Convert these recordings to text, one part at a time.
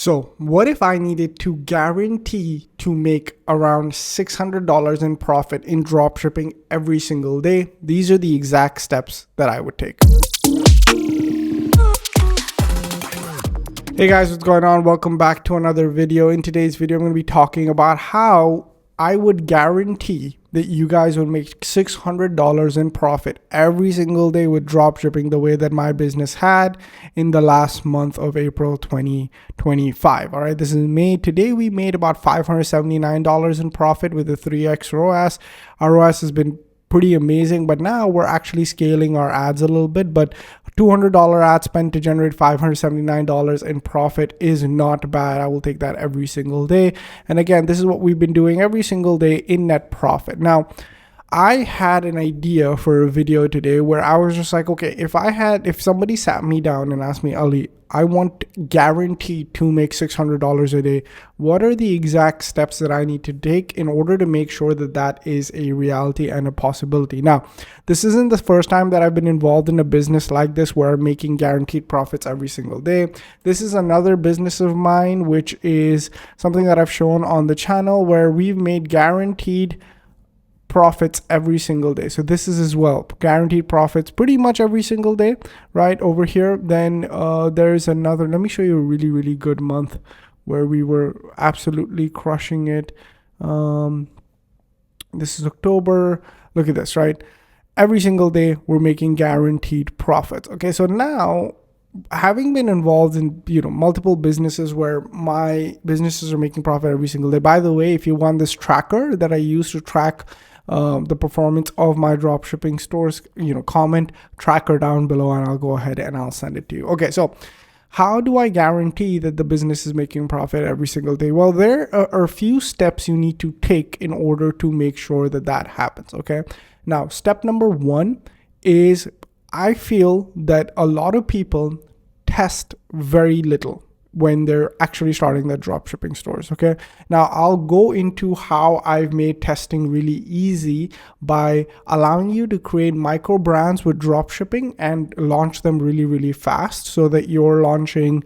So what if I needed to guarantee to make around $600 in profit in dropshipping every single day? These are the exact steps that I would take. Hey guys, what's going on? Welcome back to another video. In today's video, I'm going to be talking about how I would guarantee that you guys would make $600 in profit every single day with dropshipping the way that my business had in the last month of April 2025. All right, this is May. Today we made about $579 in profit with a 3x ROAS. Our ROAS has been pretty amazing, but now we're actually scaling our ads a little bit. But $200 ad spend to generate $579 in profit is not bad. I will take that every single day. And again, this is what we've been doing every single day in net profit. Now, I had an idea for a video today where I was just like, okay, if somebody sat me down and asked me, Ali, I want guaranteed to make $600 a day, what are the exact steps that I need to take in order to make sure that that is a reality and a possibility? Now, this isn't the first time that I've been involved in a business like this where I'm making guaranteed profits every single day. This is another business of mine, which is something that I've shown on the channel where we've made guaranteed profits every single day. So this is as well guaranteed profits pretty much every single day right over here. Then there's another, let me show you a really good month where we were absolutely crushing it. This is October. Look at this, right? Every single day we're making guaranteed profits. Okay, so now having been involved in multiple businesses where my businesses are making profit every single day. By the way, if you want this tracker that I use to track the performance of my dropshipping stores, comment tracker down below and I'll go ahead and I'll send it to you. Okay, so how do I guarantee that the business is making profit every single day? Well, there are a few steps you need to take in order to make sure that that happens. Okay, now step number one is I feel that a lot of people test very little when they're actually starting their dropshipping stores. Okay, now I'll go into how I've made testing really easy by allowing you to create micro brands with dropshipping and launch them really fast so that you're launching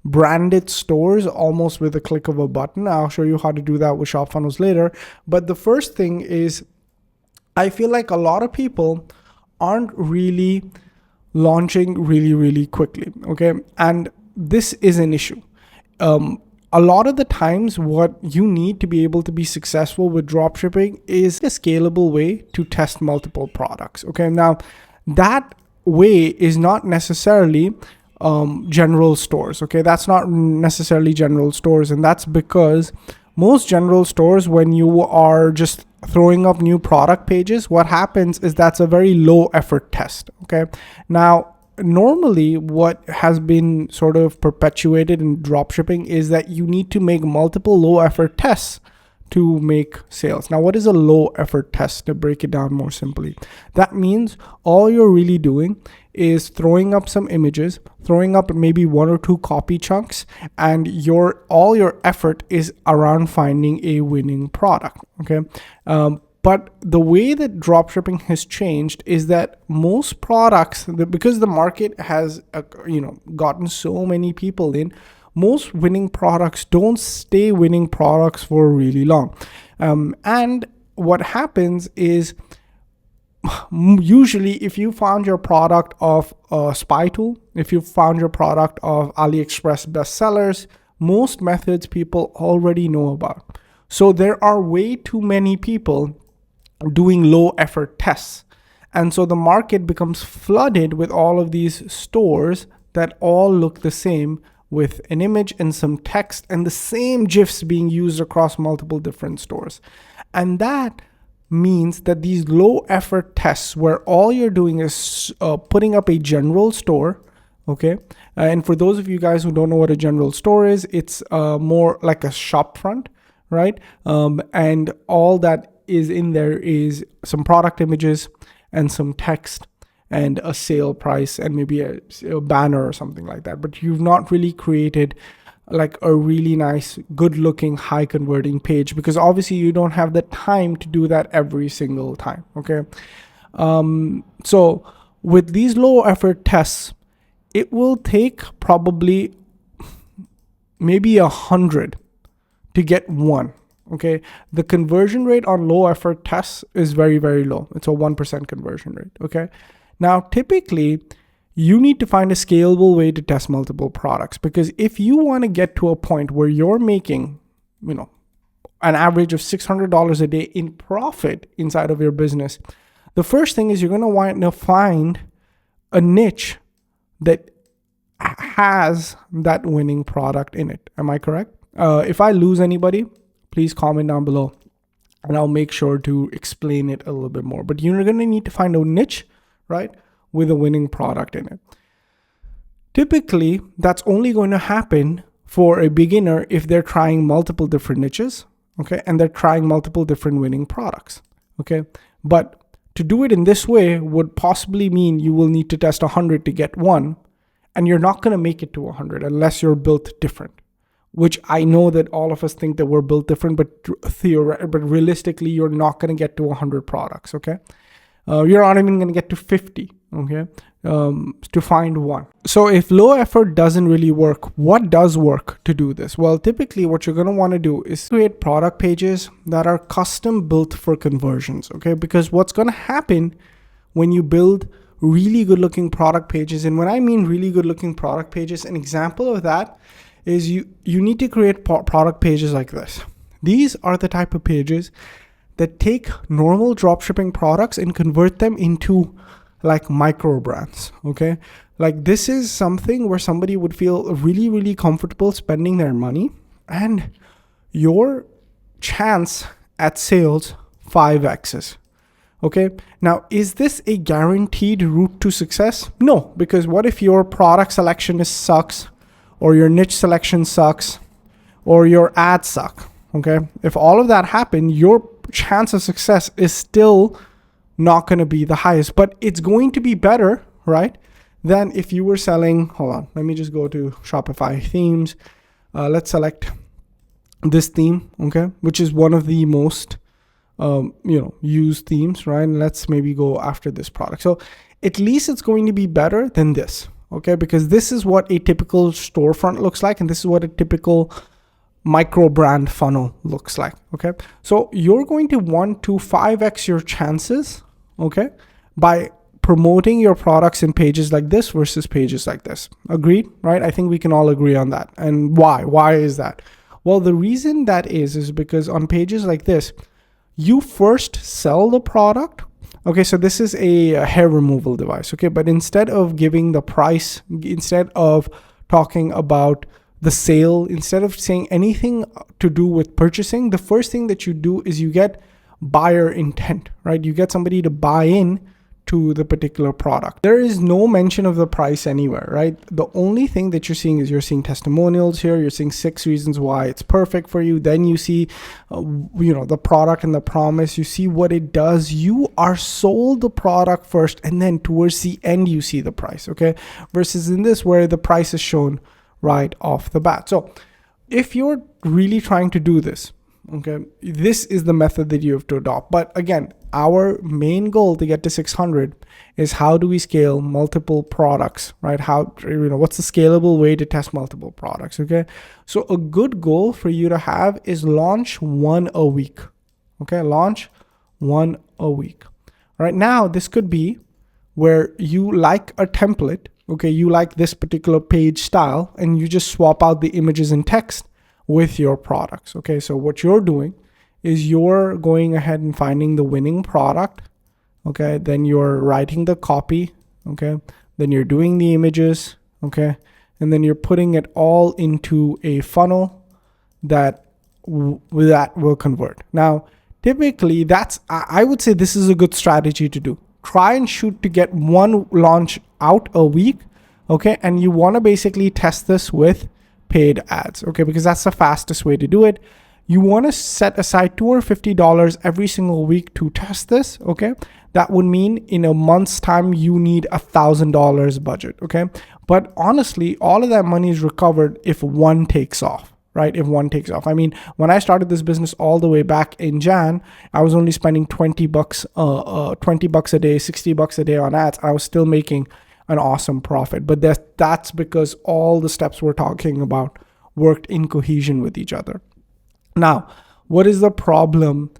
branded stores almost with a click of a button. I'll show you how to do that with ShopFunnels later. But the first thing is I feel like a lot of people aren't really launching really quickly. Okay, and this is an issue. A lot of the times what you need to be able to be successful with dropshipping is a scalable way to test multiple products. Okay, now that way is not necessarily general stores. Okay, that's not necessarily general stores, and that's because most general stores, when you are just throwing up new product pages, what happens is that's a very low effort test. Okay, now normally what has been sort of perpetuated in dropshipping is that you need to make multiple low effort tests to make sales. Now, what is a low effort test? To break it down more simply, that means all you're really doing is throwing up some images, throwing up maybe one or two copy chunks, and all your effort is around finding a winning product. Okay, but the way that dropshipping has changed is that most products, because the market has gotten so many people in, most winning products don't stay winning products for really long. And what happens is usually if you found your product of Spy Tool, if you found your product of AliExpress bestsellers, most methods people already know about. So there are way too many people doing low effort tests. And so the market becomes flooded with all of these stores that all look the same with an image and some text and the same GIFs being used across multiple different stores. And that means that these low effort tests where all you're doing is putting up a general store. Okay. And for those of you guys who don't know what a general store is, it's more like a shop front, right? And all that is in there is some product images and some text and a sale price and maybe a banner or something like that. But you've not really created like a really nice, good looking, high converting page because obviously you don't have the time to do that every single time. Okay. So with these low effort tests, it will take probably maybe 100 to get 1. Okay, the conversion rate on low effort tests is very, very low. It's a 1% conversion rate. Okay, now typically you need to find a scalable way to test multiple products, because if you want to get to a point where you're making, an average of $600 a day in profit inside of your business, the first thing is you're going to want to find a niche that has that winning product in it. Am I correct? If I lose anybody, please comment down below and I'll make sure to explain it a little bit more. But you're going to need to find a niche, right, with a winning product in it. Typically, that's only going to happen for a beginner if they're trying multiple different niches, okay, and they're trying multiple different winning products, okay? But to do it in this way would possibly mean you will need to test 100 to get 1, and you're not going to make it to 100 unless you're built different, which I know that all of us think that we're built different, but realistically, you're not going to get to 100 products, okay? You're not even going to get to 50, okay, to find 1. So if low effort doesn't really work, what does work to do this? Well, typically what you're going to want to do is create product pages that are custom built for conversions, okay? Because what's going to happen when you build really good looking product pages, and when I mean really good looking product pages, an example of that is you need to create product pages like this. These are the type of pages that take normal dropshipping products and convert them into like micro brands, okay? Like this is something where somebody would feel really, really comfortable spending their money, and your chance at sales 5x's. Okay, now is this a guaranteed route to success? No, because what if your product selection sucks, or your niche selection sucks, or your ads suck? Okay, if all of that happen, your chance of success is still not going to be the highest, but it's going to be better, right, than if you were selling, hold on, let me just go to Shopify themes. Let's select this theme, okay, which is one of the most used themes, right? And let's maybe go after this product. So at least it's going to be better than this, okay? Because this is what a typical storefront looks like, and this is what a typical micro brand funnel looks like, okay? So you're going to want to 5x your chances, okay, by promoting your products in pages like this versus pages like this. Agreed, right? I think we can all agree on that. And why? Why is that? Well, the reason that is because on pages like this, you first sell the product. Okay, so this is a hair removal device, okay? But instead of giving the price, instead of talking about the sale, instead of saying anything to do with purchasing, the first thing that you do is you get buyer intent, right? You get somebody to buy in to the particular product. There is no mention of the price anywhere, right? The only thing that you're seeing testimonials here. You're seeing 6 reasons why it's perfect for you. Then you see, the product and the promise. You see what it does. You are sold the product first, and then towards the end, you see the price, okay? Versus in this where the price is shown right off the bat. So if you're really trying to do this, okay, this is the method that you have to adopt. But again, our main goal to get to 600 is how do we scale multiple products, right? What's the scalable way to test multiple products, okay? So a good goal for you to have is launch 1 a week, okay? Launch 1 a week. Right now, this could be where you like a template, okay? You like this particular page style, and you just swap out the images and text with your products, okay? So what you're doing is you're going ahead and finding the winning product, okay? Then you're writing the copy, okay? Then you're doing the images, okay? And then you're putting it all into a funnel that will convert. Now, typically I would say this is a good strategy to do. Try and shoot to get 1 launch out a week, okay? And you want to basically test this with paid ads, okay? Because that's the fastest way to do it. You want to set aside $250 every single week to test this, okay? That would mean in a month's time, you need $1,000 budget, okay? But honestly, all of that money is recovered if 1 takes off, right? If 1 takes off. I mean, when I started this business all the way back in Jan, I was only spending $20 a day, $60 a day on ads. I was still making an awesome profit. But that's because all the steps we're talking about worked in cohesion with each other. Now, what is the problem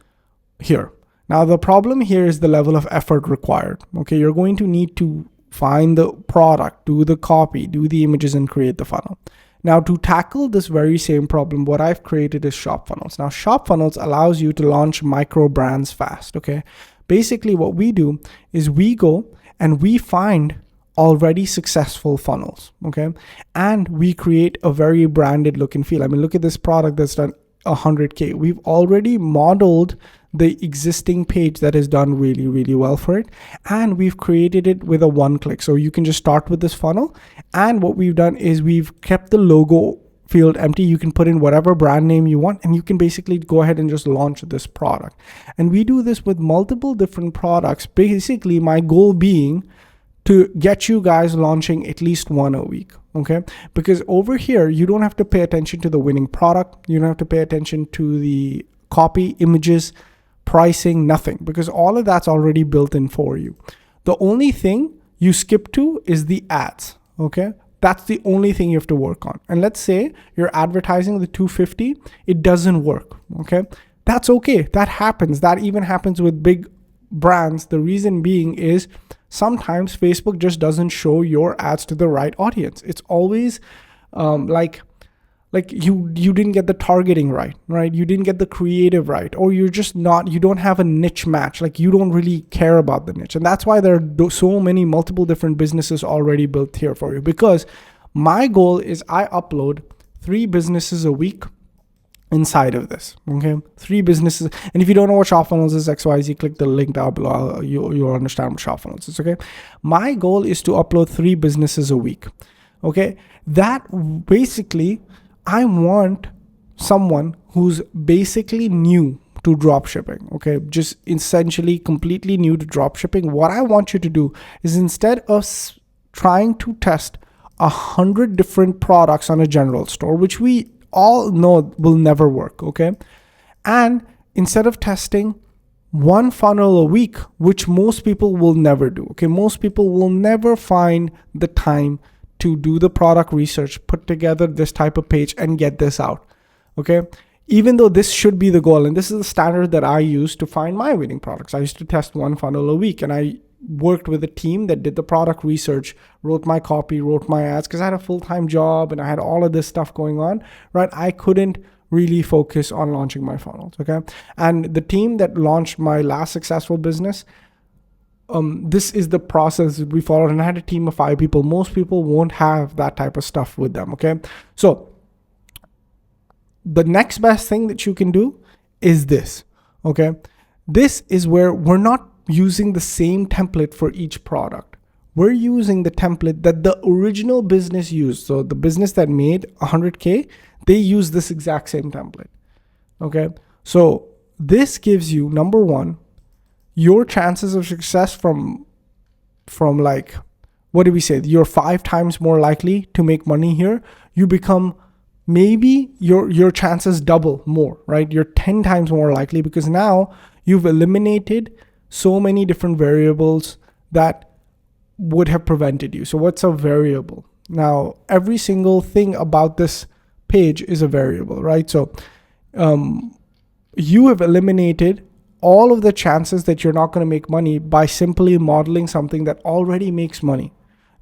here? Now, the problem here is the level of effort required. Okay, you're going to need to find the product, do the copy, do the images, and create the funnel. Now, to tackle this very same problem, what I've created is ShopFunnels. Now, ShopFunnels allows you to launch micro brands fast. Okay, basically what we do is we go and we find already successful funnels. Okay, and we create a very branded look and feel. I mean, look at this product that's done 100K. We've already modeled the existing page that has done really, really well for it. And we've created it with a one click. So you can just start with this funnel. And what we've done is we've kept the logo field empty. You can put in whatever brand name you want, and you can basically go ahead and just launch this product. And we do this with multiple different products. Basically, my goal being to get you guys launching at least one a week. Okay, because over here, you don't have to pay attention to the winning product. You don't have to pay attention to the copy, images, pricing, nothing, because all of that's already built in for you. The only thing you skip to is the ads. Okay, that's the only thing you have to work on. And let's say you're advertising the 250, it doesn't work. Okay, that's okay. That happens. That even happens with big brands. The reason being is sometimes Facebook just doesn't show your ads to the right audience. It's always like you didn't get the targeting right? You didn't get the creative right, or you don't have a niche match. Like, you don't really care about the niche. And that's why there are so many multiple different businesses already built here for you, because my goal is I upload 3 businesses a week inside of this. Okay, 3 businesses. And if you don't know what ShopFunnels is, XYZ, click the link down below. You'll understand what ShopFunnels is. Okay, my goal is to upload 3 businesses a week. Okay, that basically, I want someone who's basically new to dropshipping. Okay, just essentially completely new to dropshipping. What I want you to do is, instead of trying to test 100 different products on a general store, which we all know will never work, okay? And instead of testing one funnel a week, which most people will never do, okay? Most people will never find the time to do the product research, put together this type of page, and get this out, okay? Even though this should be the goal, and this is the standard that I use to find my winning products. I used to test one funnel a week, and I worked with a team that did the product research, wrote my copy, wrote my ads, because I had a full-time job and I had all of this stuff going on, right? I couldn't really focus on launching my funnels, okay? And the team that launched my last successful business, this is the process we followed, and I had a team of 5 people. Most people won't have that type of stuff with them, okay? So the next best thing that you can do is this, okay? This is where we're not using the same template for each product. We're using the template that the original business used. So the business that made 100K, they use this exact same template, okay? So this gives you, number one, your chances of success from like, what do we say? You're 5 times more likely to make money here. You become, maybe your chances double more, right? You're 10 times more likely, because now you've eliminated so many different variables that would have prevented you. So what's a variable? Now, every single thing about this page is a variable, right? So you have eliminated all of the chances that you're not going to make money by simply modeling something that already makes money.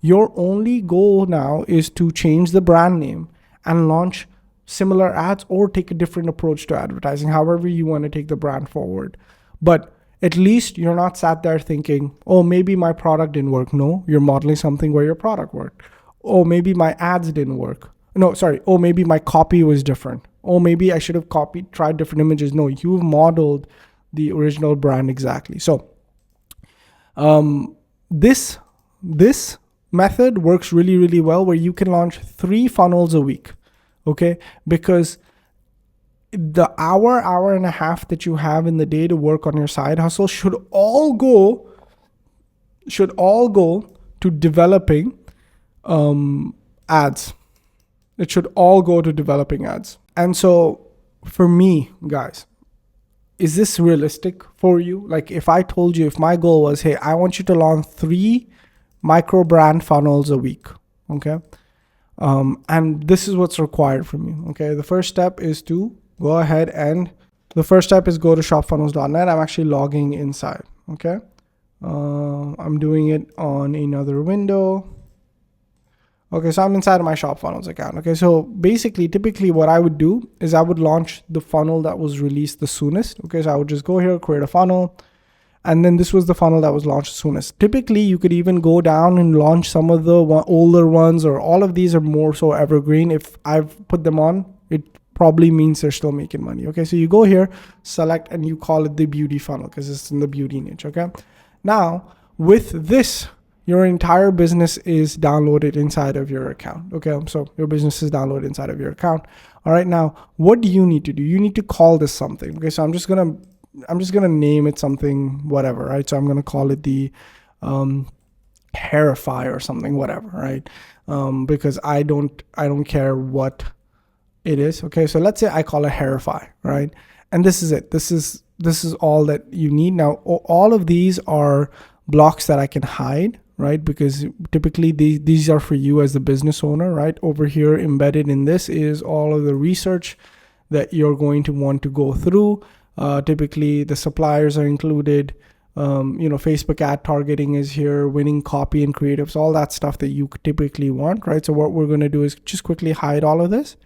Your only goal now is to change the brand name and launch similar ads, or take a different approach to advertising, however you want to take the brand forward. But at least you're not sat there thinking, oh, maybe my product didn't work. No, you're modeling something where your product worked. Oh, maybe my ads didn't work. No, sorry. Oh, maybe my copy was different. Oh, maybe I should have tried different images. No, you've modeled the original brand exactly. So this method works really, really well, where you can launch 3 funnels a week, okay? Because the hour and a half that you have in the day to work on your side hustle should all go to developing ads. It should all go to developing ads. And so for me, guys, is this realistic for you? Like, if I told you, if my goal was, hey, I want you to launch 3 micro brand funnels a week, okay? And this is what's required from you. Okay, the first step is to go ahead and go to shopfunnels.net. I'm actually logging inside. Okay, I'm doing it on another window. Okay, so I'm inside of my ShopFunnels account. Okay, so basically, typically what I would do is I would launch the funnel that was released the soonest. Okay, so I would just go here, create a funnel, and then this was the funnel that was launched soonest. Typically, you could even go down and launch some of the older ones, or all of these are more so evergreen. If I've put them on, it probably means they're still making money. Okay, so you go here, select, and you call it the beauty funnel because it's in the beauty niche. Okay, now with this, your entire business is downloaded inside of your account. Okay, so your business is downloaded inside of your account. All right, now what do you need to do? You need to call this something. Okay, so I'm just gonna name it something, whatever, right? So I'm gonna call it the Hairify or something, whatever, right? Because I don't care what it is. Okay, so let's say I call it Hairify, right? And this is it. This is all that you need. Now, all of these are blocks that I can hide, right? Because typically these are for you as the business owner, right? Over here, embedded in this is all of the research that you're going to want to go through. Typically the suppliers are included. Facebook ad targeting is here, winning copy and creatives, all that stuff that you typically want, right? So what we're going to do is just quickly hide all of this.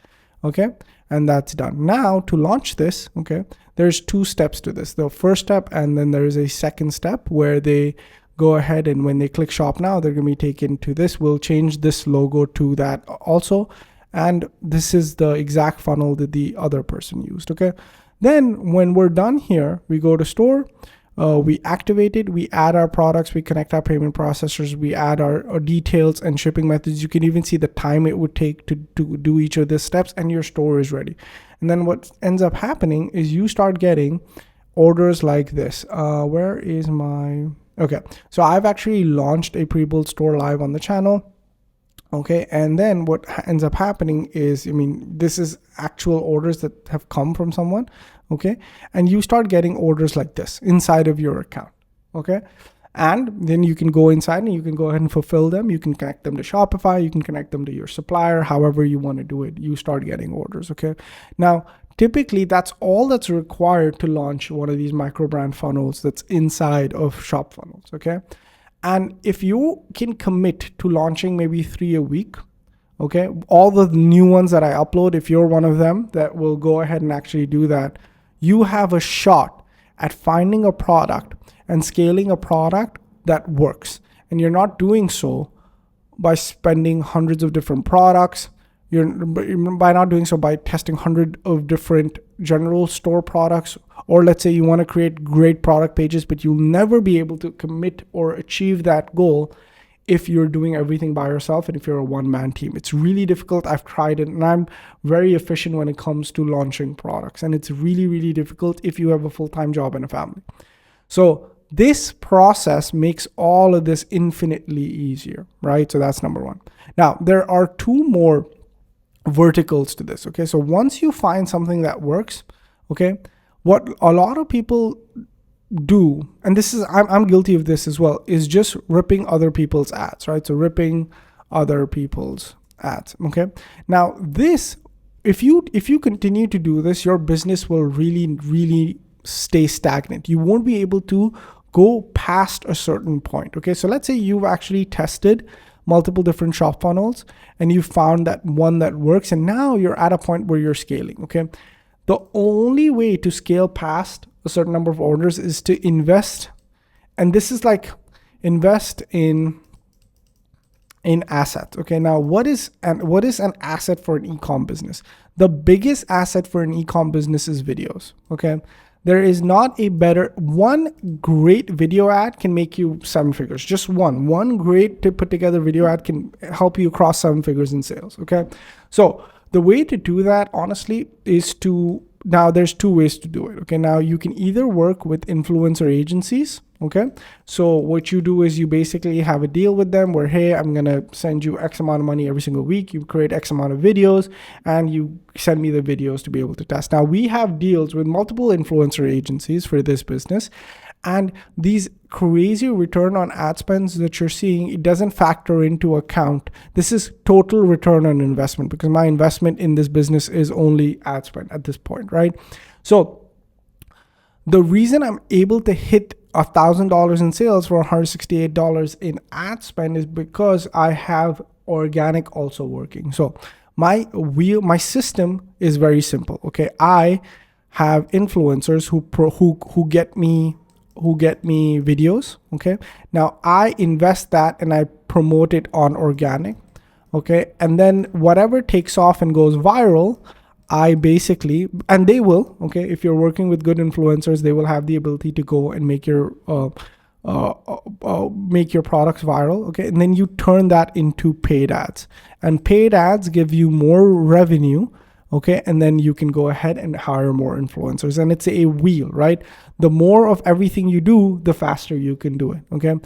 Okay, and that's done. Now to launch this, okay, there's two steps to this. The first step, and then there is a second step where they go ahead and when they click shop now, they're going to be taken to this. We'll change this logo to that also. And this is the exact funnel that the other person used. Okay, then when we're done here, we go to store. We activate it, we add our products, we connect our payment processors, we add our details and shipping methods. You can even see the time it would take to do each of these steps, and your store is ready. And then what ends up happening is you start getting orders like this. Where is my... Okay, so I've actually launched a pre-built store live on the channel. Okay, and then what ends up happening is, this is actual orders that have come from someone. Okay, and you start getting orders like this inside of your account. Okay, and then you can go inside and you can go ahead and fulfill them. You can connect them to Shopify, you can connect them to your supplier, however you want to do it. You start getting orders. Okay, now typically that's all that's required to launch one of these micro brand funnels that's inside of ShopFunnels. Okay, and if you can commit to launching maybe 3 a week, okay, all the new ones that I upload, if you're one of them that will go ahead and actually do that, you have a shot at finding a product and scaling a product that works. And you're not doing so by spending hundreds of different products. By not doing so by testing hundreds of different general store products, or let's say you want to create great product pages, but you'll never be able to commit or achieve that goal if you're doing everything by yourself and if you're a one-man team. It's really difficult. I've tried it, and I'm very efficient when it comes to launching products. And it's really, really difficult if you have a full-time job and a family. So this process makes all of this infinitely easier, right? So that's number one. Now, there are two more verticals to this, okay? So once you find something that works, okay, what a lot of people do, and this is I'm guilty of this as well, is just ripping other people's ads, right? So ripping other people's ads. Okay, now this, if you continue to do this, your business will really stay stagnant. You won't be able to go past a certain point. Okay, so let's say you've actually tested multiple different shop funnels and you found that one that works, and now you're at a point where you're scaling. Okay, the only way to scale past a certain number of orders is to invest, and this is like invest in assets. Okay, now what is an asset for an e-com business? The biggest asset for an e-com business is videos. Okay, there is not a better one. Great video ad can make you 7 figures. Just one great to put together video ad can help you cross 7 figures in sales. Okay, so the way to do that, honestly, is to, now there's 2 ways to do it. Okay, now you can either work with influencer agencies. Okay, so what you do is you basically have a deal with them where, hey, I'm gonna send you X amount of money every single week. You create X amount of videos and you send me the videos to be able to test. Now we have deals with multiple influencer agencies for this business, And these crazy return on ad spends that you're seeing, it doesn't factor into account. This is total return on investment, because my investment in this business is only ad spend at this point, right? So the reason I'm able to hit $1,000 in sales for $168 in ad spend is because I have organic also working. So my system is very simple. Okay, I have influencers who get me videos. Okay, now I invest that and I promote it on organic. Okay, and then whatever takes off and goes viral, I basically, and they will, okay, if you're working with good influencers, they will have the ability to go and make your products viral, okay, and then you turn that into paid ads, and paid ads give you more revenue, okay, and then you can go ahead and hire more influencers, and it's a wheel, right? The more of everything you do, the faster you can do it, okay?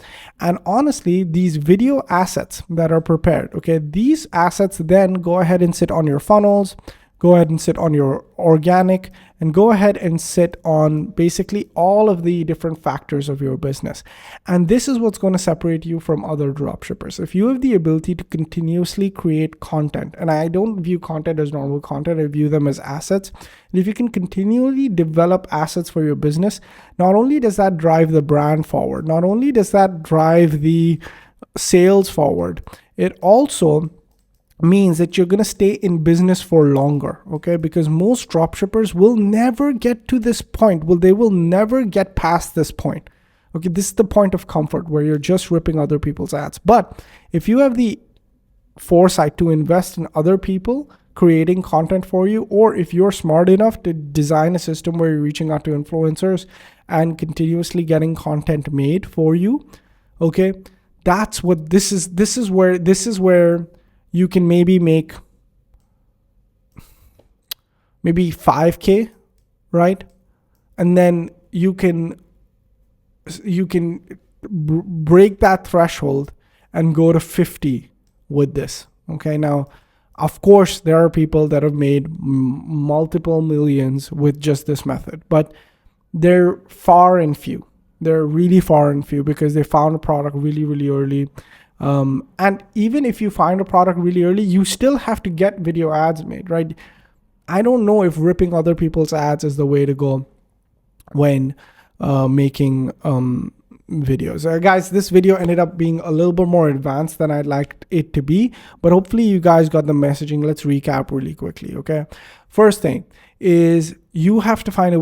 And honestly, these video assets that are prepared, okay, these assets then go ahead and sit on your funnels, go ahead and sit on your organic, and go ahead and sit on basically all of the different factors of your business. And this is what's going to separate you from other dropshippers. If you have the ability to continuously create content, and I don't view content as normal content, I view them as assets. And if you can continually develop assets for your business, not only does that drive the brand forward, not only does that drive the sales forward, it also means that you're going to stay in business for longer, okay? Because most dropshippers will never get to this point. They will never get past this point. Okay, this is the point of comfort where you're just ripping other people's ads. But if you have the foresight to invest in other people creating content for you, or if you're smart enough to design a system where you're reaching out to influencers and continuously getting content made for you, okay, that's what this is where you can maybe make maybe 5K, right? And then you can break that threshold and go to 50 with this. Okay, now of course there are people that have made multiple millions with just this method, but they're far and few. They're really far and few because they found a product really, really early. And even if you find a product really early, you still have to get video ads made, right? I don't know if ripping other people's ads is the way to go when making videos. Guys, this video ended up being a little bit more advanced than I'd like it to be, but hopefully you guys got the messaging. Let's recap really quickly, okay? First thing is you have to find a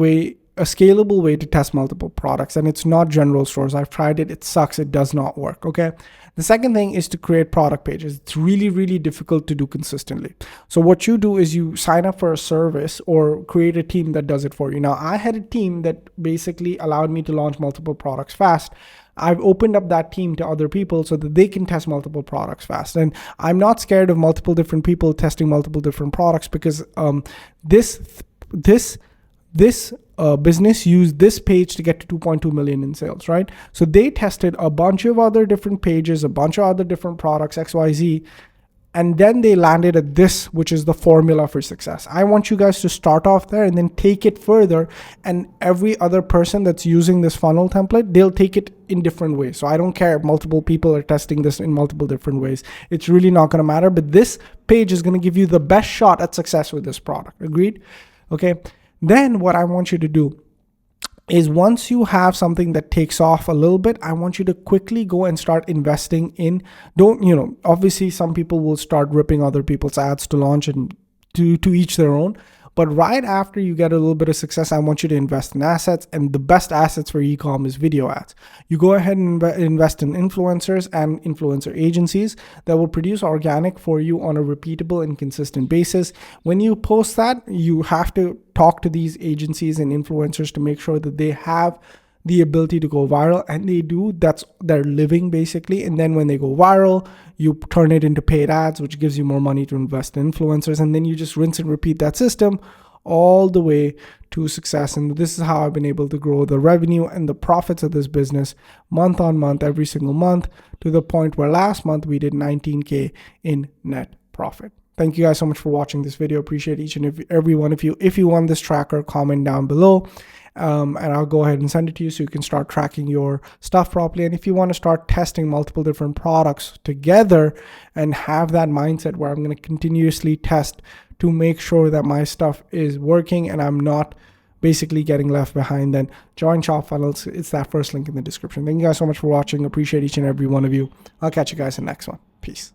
scalable way to test multiple products, and it's not general stores. I've tried it. It sucks. It does not work, okay? The second thing is to create product pages. It's really, really difficult to do consistently. So what you do is you sign up for a service or create a team that does it for you. Now, I had a team that basically allowed me to launch multiple products fast. I've opened up that team to other people so that they can test multiple products fast. And I'm not scared of multiple different people testing multiple different products because this business used this page to get to 2.2 million in sales, right? So they tested a bunch of other different pages, a bunch of other different products, XYZ, and then they landed at this, which is the formula for success. I want you guys to start off there and then take it further. And every other person that's using this funnel template, they'll take it in different ways. So I don't care if multiple people are testing this in multiple different ways. It's really not going to matter. But this page is going to give you the best shot at success with this product. Agreed? Okay. Then what I want you to do is once you have something that takes off a little bit, I want you to quickly go and start investing in, obviously some people will start ripping other people's ads to launch and to each their own. But right after you get a little bit of success, I want you to invest in assets, and the best assets for e-com is video ads. You go ahead and invest in influencers and influencer agencies that will produce organic for you on a repeatable and consistent basis. When you post that, you have to talk to these agencies and influencers to make sure that they have the ability to go viral, and they do. That's their living basically. And then when they go viral, you turn it into paid ads, which gives you more money to invest in influencers, and then you just rinse and repeat that system all the way to success. And this is how I've been able to grow the revenue and the profits of this business month on month, every single month, to the point where last month we did 19K in net profit. Thank you guys so much for watching this video. Appreciate each and every one of you. If you want this tracker, comment down below. and I'll go ahead and send it to you so you can start tracking your stuff properly. And if you want to start testing multiple different products together and have that mindset where I'm going to continuously test to make sure that my stuff is working and I'm not basically getting left behind, then join ShopFunnels. It's that first link in the description. Thank you guys so much for watching. Appreciate each and every one of you. I'll catch you guys in the next one. Peace.